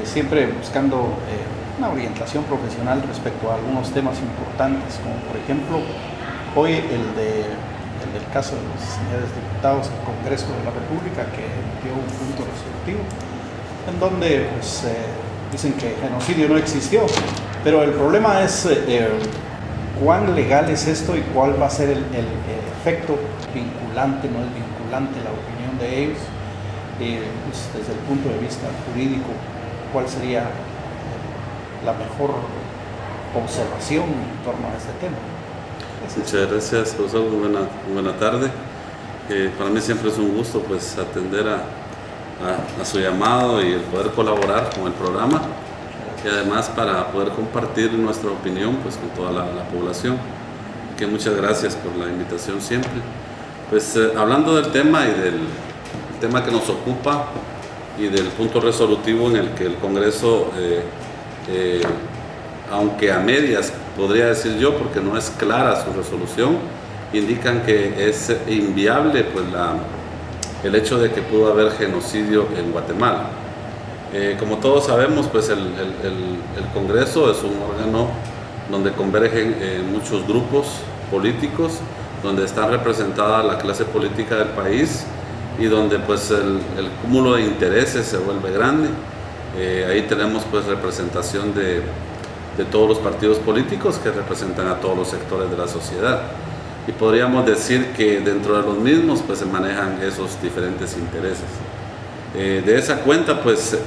siempre buscando una orientación profesional respecto a algunos temas importantes, como por ejemplo hoy el del caso de los señores diputados del Congreso de la República, que dio un punto resolutivo en donde pues, dicen que genocidio no existió, pero el problema es cuán legal es esto y cuál va a ser el efecto vinculante, no es vinculante la opinión de ellos, pues, desde el punto de vista jurídico, cuál sería la mejor observación en torno a este tema. Muchas gracias, profesor. Buena tarde. Para mí siempre es un gusto pues atender a su llamado y el poder colaborar con el programa, y además para poder compartir nuestra opinión pues con toda la población. Que muchas gracias por la invitación siempre. Pues hablando del tema y del tema que nos ocupa y del punto resolutivo en el que el Congreso, aunque a medias podría decir yo, porque no es clara su resolución, indican que es inviable pues el hecho de que pudo haber genocidio en Guatemala. Como todos sabemos, pues el Congreso es un órgano donde convergen muchos grupos políticos, donde está representada la clase política del país y donde pues el cúmulo de intereses se vuelve grande. Ahí tenemos pues representación de todos los partidos políticos que representan a todos los sectores de la sociedad, y podríamos decir que dentro de los mismos pues se manejan esos diferentes intereses. De esa cuenta pues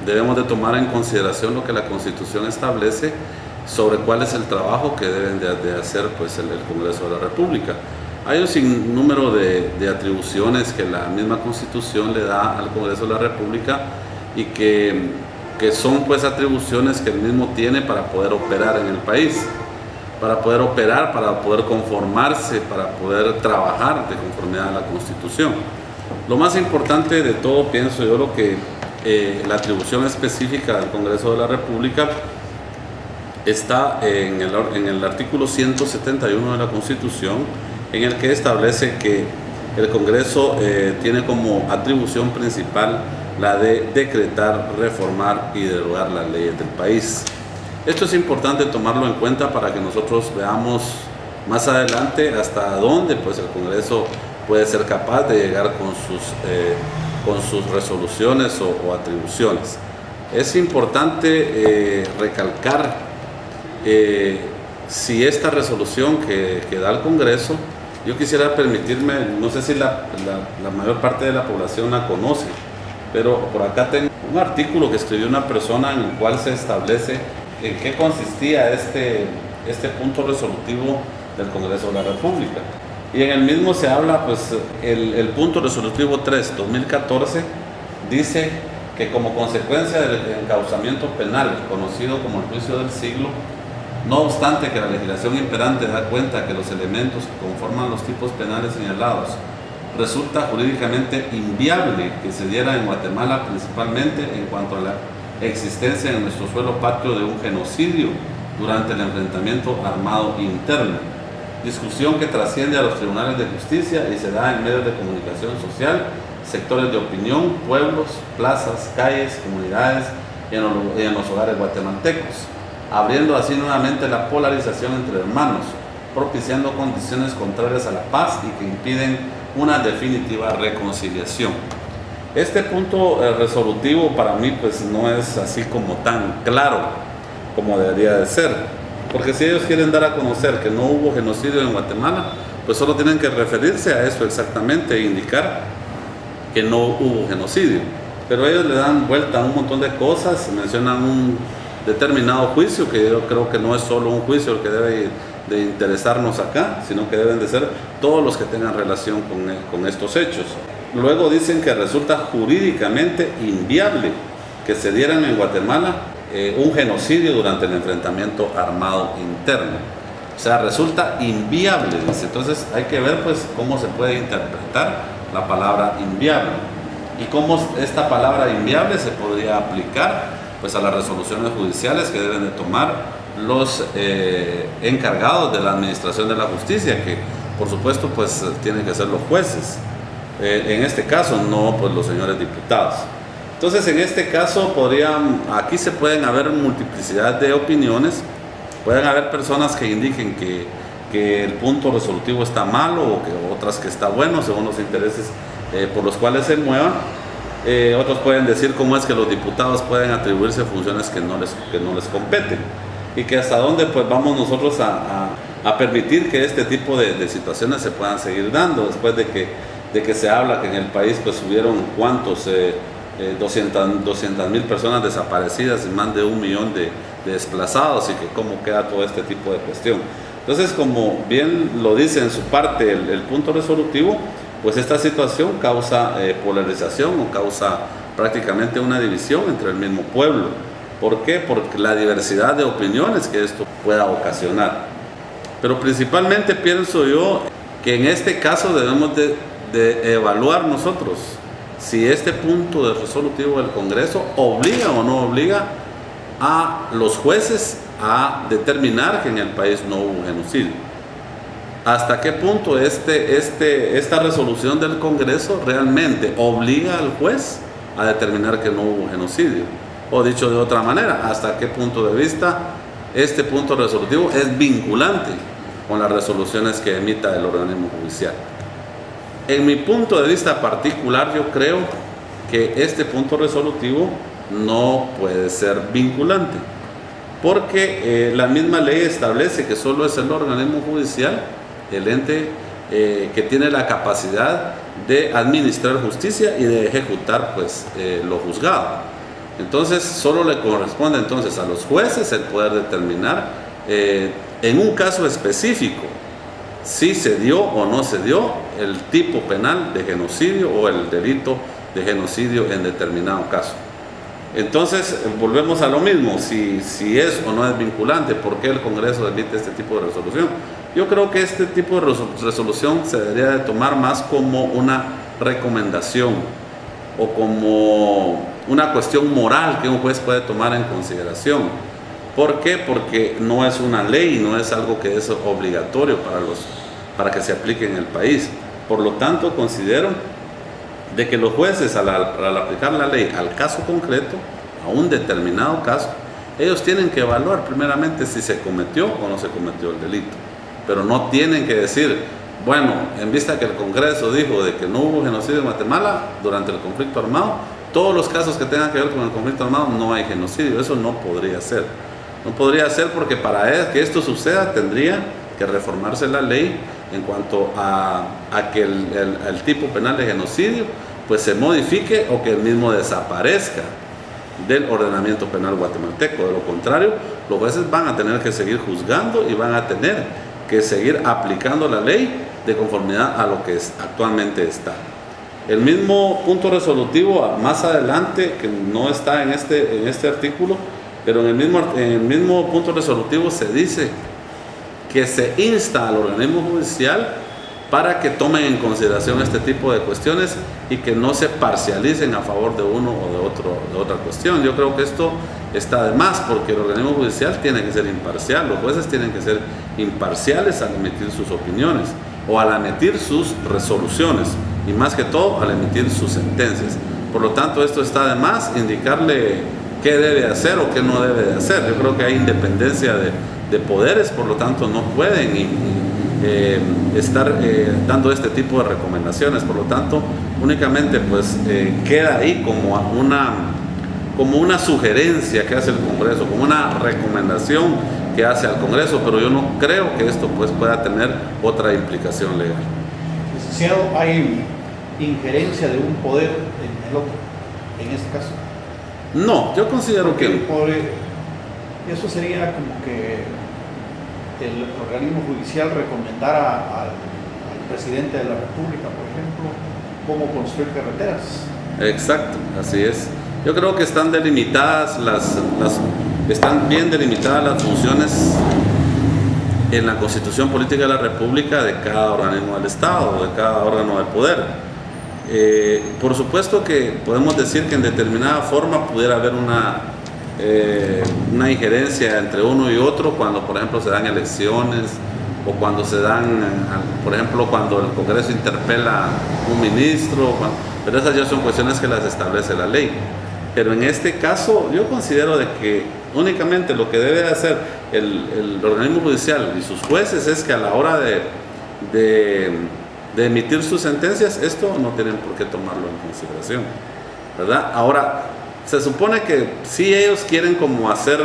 debemos de tomar en consideración lo que la Constitución establece sobre cuál es el trabajo que deben de hacer pues el Congreso de la República. Hay un sinnúmero de atribuciones que la misma Constitución le da al Congreso de la República y que son pues atribuciones que él mismo tiene para poder operar en el país, para poder operar, para poder conformarse, para poder trabajar de conformidad a la Constitución. Lo más importante de todo, pienso yo, lo que la atribución específica del Congreso de la República está en el artículo 171 de la Constitución, en el que establece que el Congreso tiene como atribución principal la de decretar, reformar y derogar las leyes del país. Esto es importante tomarlo en cuenta para que nosotros veamos más adelante hasta dónde pues, el Congreso puede ser capaz de llegar con sus resoluciones o atribuciones. Es importante recalcar si esta resolución que da el Congreso, yo quisiera permitirme, no sé si la mayor parte de la población la conoce, pero por acá tengo un artículo que escribió una persona en el cual se establece en qué consistía este punto resolutivo del Congreso de la República. Y en el mismo se habla, pues, el punto resolutivo 3/2014 dice que como consecuencia del encauzamiento penal, conocido como el juicio del siglo, no obstante que la legislación imperante da cuenta que los elementos que conforman los tipos penales señalados resulta jurídicamente inviable que se diera en Guatemala, principalmente en cuanto a la existencia en nuestro suelo patrio de un genocidio durante el enfrentamiento armado interno, discusión que trasciende a los tribunales de justicia y se da en medios de comunicación social, sectores de opinión, pueblos, plazas, calles, comunidades y en los hogares guatemaltecos, abriendo así nuevamente la polarización entre hermanos, propiciando condiciones contrarias a la paz y que impiden una definitiva reconciliación. Este punto resolutivo para mí pues no es así como tan claro como debería de ser, porque si ellos quieren dar a conocer que no hubo genocidio en Guatemala, pues solo tienen que referirse a eso exactamente e indicar que no hubo genocidio, pero ellos le dan vuelta a un montón de cosas, mencionan un determinado juicio, que yo creo que no es solo un juicio el que debe de interesarnos acá, sino que deben de ser todos los que tengan relación con estos hechos. Luego dicen que resulta jurídicamente inviable que se dieran en Guatemala un genocidio durante el enfrentamiento armado interno. O sea, resulta inviable, dice. Entonces hay que ver pues cómo se puede interpretar la palabra inviable y cómo esta palabra inviable se podría aplicar pues a las resoluciones judiciales que deben de tomar los encargados de la administración de la justicia, que por supuesto pues tienen que ser los jueces, en este caso no pues los señores diputados. Entonces, en este caso, aquí se pueden haber multiplicidad de opiniones, pueden haber personas que indiquen que el punto resolutivo está malo o que otras que está bueno según los intereses por los cuales se muevan. Otros pueden decir cómo es que los diputados pueden atribuirse funciones que no les competen y que hasta dónde pues vamos nosotros a permitir que este tipo de situaciones se puedan seguir dando después de que se habla que en el país pues hubieron cuántos 200,000 personas desaparecidas y más de 1 millón de desplazados, y que cómo queda todo este tipo de cuestión. Entonces, como bien lo dice en su parte el punto resolutivo, pues esta situación causa polarización o causa prácticamente una división entre el mismo pueblo. ¿Por qué? Porque la diversidad de opiniones que esto pueda ocasionar. Pero principalmente pienso yo que en este caso debemos de evaluar nosotros si este punto de resolutivo del Congreso obliga o no obliga a los jueces a determinar que en el país no hubo genocidio. ¿Hasta qué punto esta resolución del Congreso realmente obliga al juez a determinar que no hubo genocidio? O dicho de otra manera, ¿hasta qué punto de vista este punto resolutivo es vinculante con las resoluciones que emita el organismo judicial? En mi punto de vista particular, yo creo que este punto resolutivo no puede ser vinculante, porque la misma ley establece que solo es el organismo judicial, el ente que tiene la capacidad de administrar justicia y de ejecutar pues, lo juzgado. Entonces, solo le corresponde entonces a los jueces el poder determinar en un caso específico si se dio o no se dio el tipo penal de genocidio o el delito de genocidio en determinado caso. Entonces, volvemos a lo mismo, si es o no es vinculante, ¿por qué el Congreso emite este tipo de resolución? Yo creo que este tipo de resolución se debería de tomar más como una recomendación o como una cuestión moral que un juez puede tomar en consideración. ¿Por qué? Porque no es una ley, no es algo que es obligatorio para que se aplique en el país. Por lo tanto, considero de que los jueces al aplicar la ley al caso concreto, a un determinado caso, ellos tienen que evaluar primeramente si se cometió o no se cometió el delito. Pero no tienen que decir, bueno, en vista que el Congreso dijo de que no hubo genocidio en Guatemala durante el conflicto armado, todos los casos que tengan que ver con el conflicto armado no hay genocidio. Eso no podría ser. No podría ser porque para que esto suceda tendría que reformarse la ley en cuanto a que el tipo penal de genocidio pues se modifique o que el mismo desaparezca del ordenamiento penal guatemalteco. De lo contrario, los jueces van a tener que seguir juzgando y van a tener que seguir aplicando la ley de conformidad a lo que actualmente está. El mismo punto resolutivo más adelante, que no está en este artículo, pero en el mismo punto resolutivo se dice que se insta al organismo judicial para que tomen en consideración este tipo de cuestiones y que no se parcialicen a favor de uno o de otra cuestión. Yo creo que esto está de más, porque el organismo judicial tiene que ser imparcial, los jueces tienen que ser imparciales al emitir sus opiniones o al emitir sus resoluciones y más que todo al emitir sus sentencias. Por lo tanto, esto está de más indicarle qué debe hacer o qué no debe de hacer. Yo creo que hay independencia de poderes, por lo tanto no pueden estar dando este tipo de recomendaciones. Por lo tanto, únicamente pues queda ahí como una sugerencia que hace el Congreso, como una recomendación que hace al Congreso, pero yo no creo que esto pues pueda tener otra implicación legal. Licenciado, ¿hay injerencia de un poder en el otro, en este caso? No, yo considero que eso sería como que el organismo judicial recomendara al presidente de la República, por ejemplo, cómo construir carreteras. Exacto, así es. Yo creo que están delimitadas están bien delimitadas las funciones en la Constitución Política de la República de cada organismo del Estado, de cada órgano del poder. Por supuesto que podemos decir que en determinada forma pudiera haber una injerencia entre uno y otro cuando, por ejemplo, se dan elecciones o cuando se dan, por ejemplo, cuando el Congreso interpela a un ministro, pero esas ya son cuestiones que las establece la ley. Pero en este caso yo considero de que únicamente lo que debe hacer el organismo judicial y sus jueces es que a la hora de emitir sus sentencias, esto no tienen por qué tomarlo en consideración, ¿verdad? Ahora, se supone que si ellos quieren como hacer,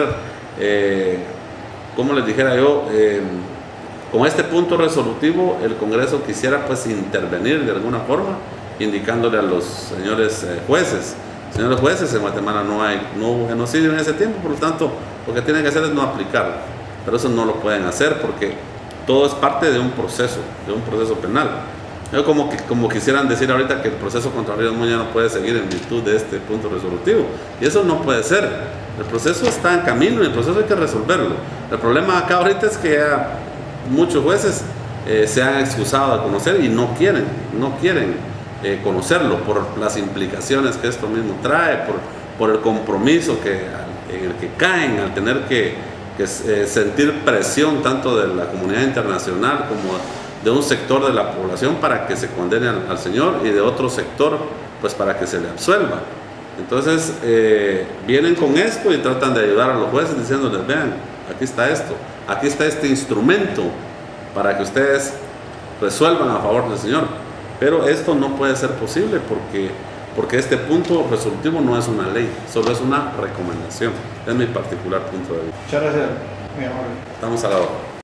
como les dijera yo, con este punto resolutivo, el Congreso quisiera pues intervenir de alguna forma, indicándole a los señores jueces. Señores jueces, en Guatemala no hubo genocidio en ese tiempo, por lo tanto, lo que tienen que hacer es no aplicarlo. Pero eso no lo pueden hacer porque todo es parte de un proceso penal. Yo como quisieran decir ahorita que el proceso contra Ríos Muñoz no puede seguir en virtud de este punto resolutivo. Y eso no puede ser. El proceso está en camino y el proceso hay que resolverlo. El problema acá ahorita es que ya muchos jueces se han excusado de conocer y no quieren conocerlo por las implicaciones que esto mismo trae, por el compromiso en el que caen al tener que sentir presión tanto de la comunidad internacional como de un sector de la población para que se condene al señor y de otro sector pues para que se le absuelva. Entonces vienen con esto y tratan de ayudar a los jueces diciéndoles, vean, aquí está esto, aquí está este instrumento para que ustedes resuelvan a favor del señor. Pero esto no puede ser posible porque este punto resolutivo no es una ley, solo es una recomendación. Es mi particular punto de vista. Muchas gracias, mi amor. Estamos a la hora.